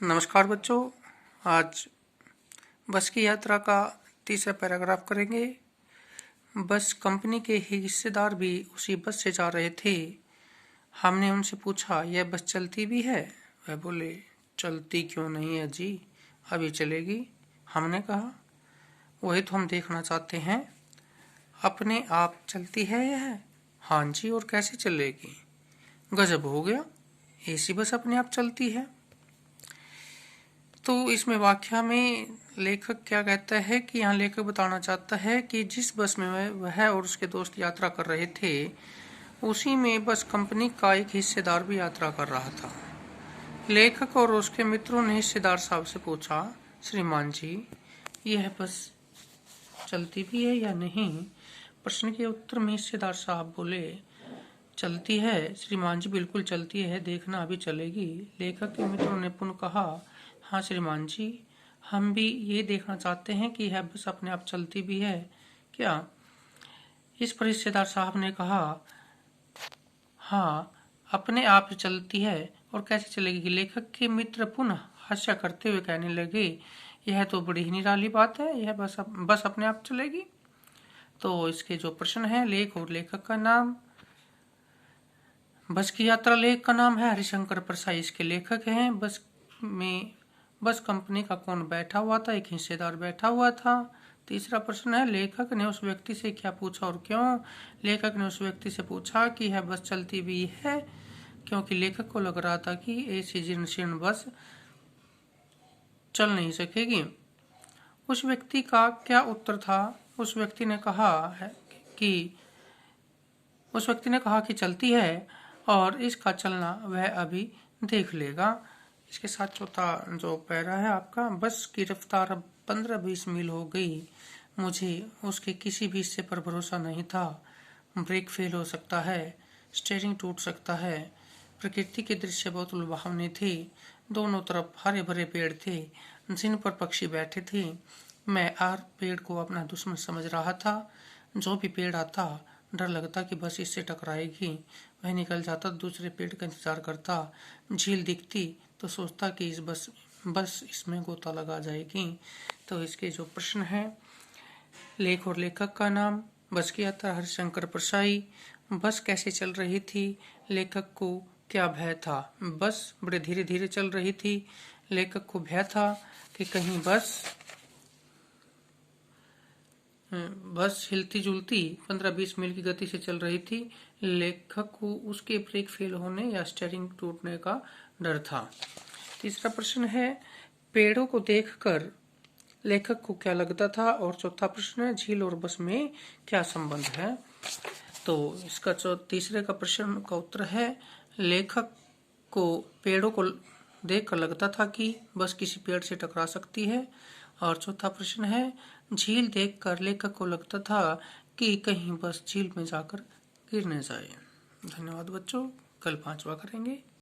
नमस्कार बच्चों, आज बस की यात्रा का तीसरा पैराग्राफ करेंगे। बस कंपनी के हिस्सेदार भी उसी बस से जा रहे थे। हमने उनसे पूछा, यह बस चलती भी है? वह बोले, चलती क्यों नहीं है जी, अभी चलेगी। हमने कहा, वही तो हम देखना चाहते हैं, अपने आप चलती है यह? हाँ जी, और कैसे चलेगी? गजब हो गया, ऐसी बस अपने आप चलती है। तो इसमें व्याख्या में लेखक क्या कहता है कि यहाँ लेखक बताना चाहता है कि जिस बस में वह और उसके दोस्त यात्रा कर रहे थे, उसी में बस कंपनी का एक हिस्सेदार भी यात्रा कर रहा था। लेखक और उसके मित्रों ने हिस्सेदार साहब से पूछा, श्रीमान जी, यह बस चलती भी है या नहीं? प्रश्न के उत्तर में हिस्सेदार साहब बोले, चलती है श्रीमान जी, बिल्कुल चलती है, देखना अभी चलेगी। लेखक के मित्रों ने पुनः कहा, हाँ श्रीमान जी, हम भी ये देखना चाहते हैं कि यह बस अपने आप चलती भी है क्या? इस पर हिस्सेदार साहब ने कहा, हाँ, अपने आप चलती है, और कैसे चलेगी? लेखक के मित्र पुनः हास्य करते हुए कहने लगे, यह तो बड़ी ही निराली बात है, यह बस अपने आप चलेगी। तो इसके जो प्रश्न है, लेख और लेखक का नाम। बस की यात्रा लेख का नाम है हरिशंकर परसाई, इसके लेखक हैं। बस कंपनी का कौन बैठा हुआ था? एक हिस्सेदार बैठा हुआ था। तीसरा प्रश्न है, लेखक ने उस व्यक्ति से क्या पूछा और क्यों? लेखक ने उस व्यक्ति से पूछा कि यह बस चलती भी है, क्योंकि लेखक को लग रहा था कि ऐसी जीर्ण शीर्ण बस चल नहीं सकेगी। उस व्यक्ति का क्या उत्तर था? उस व्यक्ति ने कहा कि चलती है, और इसका चलना वह अभी देख लेगा। इसके साथ चौथा जो पैरा है आपका, बस की रफ्तार अब 15-20 मील हो गई। मुझे उसके किसी भी हिस्से पर भरोसा नहीं था। ब्रेक फेल हो सकता है, स्टीयरिंग टूट सकता है। प्रकृति के दृश्य बहुत लुभावने थे। दोनों तरफ हरे भरे पेड़ थे जिन पर पक्षी बैठे थे। मैं हर पेड़ को अपना दुश्मन समझ रहा था। जो भी पेड़ आता, डर लगता कि बस इससे टकराएगी। वह निकल जाता, दूसरे पेड़ का इंतजार करता। झील दिखती तो सोचता कि इस बस इसमें गोता लगा जाएगी। तो इसके जो प्रश्न है, लेख और लेखक का नाम। बस की यात्रा हरिशंकर परसाई। बस कैसे चल रही थी? लेखक को क्या भय था? बस बड़े धीरे धीरे चल रही थी। लेखक को भय था कि कहीं बस हिलती जुलती 15-20 मील की गति से चल रही थी। लेखक को उसके ब्रेक फेल होने या स्टीयरिंग टूटने का डर था। तीसरा प्रश्न है, पेड़ों को देखकर लेखक को क्या लगता था? और चौथा प्रश्न है, झील और बस में क्या संबंध है? तो इसका तीसरे का प्रश्न का उत्तर है, लेखक को पेड़ों को देखकर लगता था कि बस किसी पेड़ से टकरा सकती है। और चौथा प्रश्न है, झील देखकर लेखक को लगता था कि कहीं बस झील में जाकर गिर न जाए। धन्यवाद बच्चों, कल 5वां करेंगे।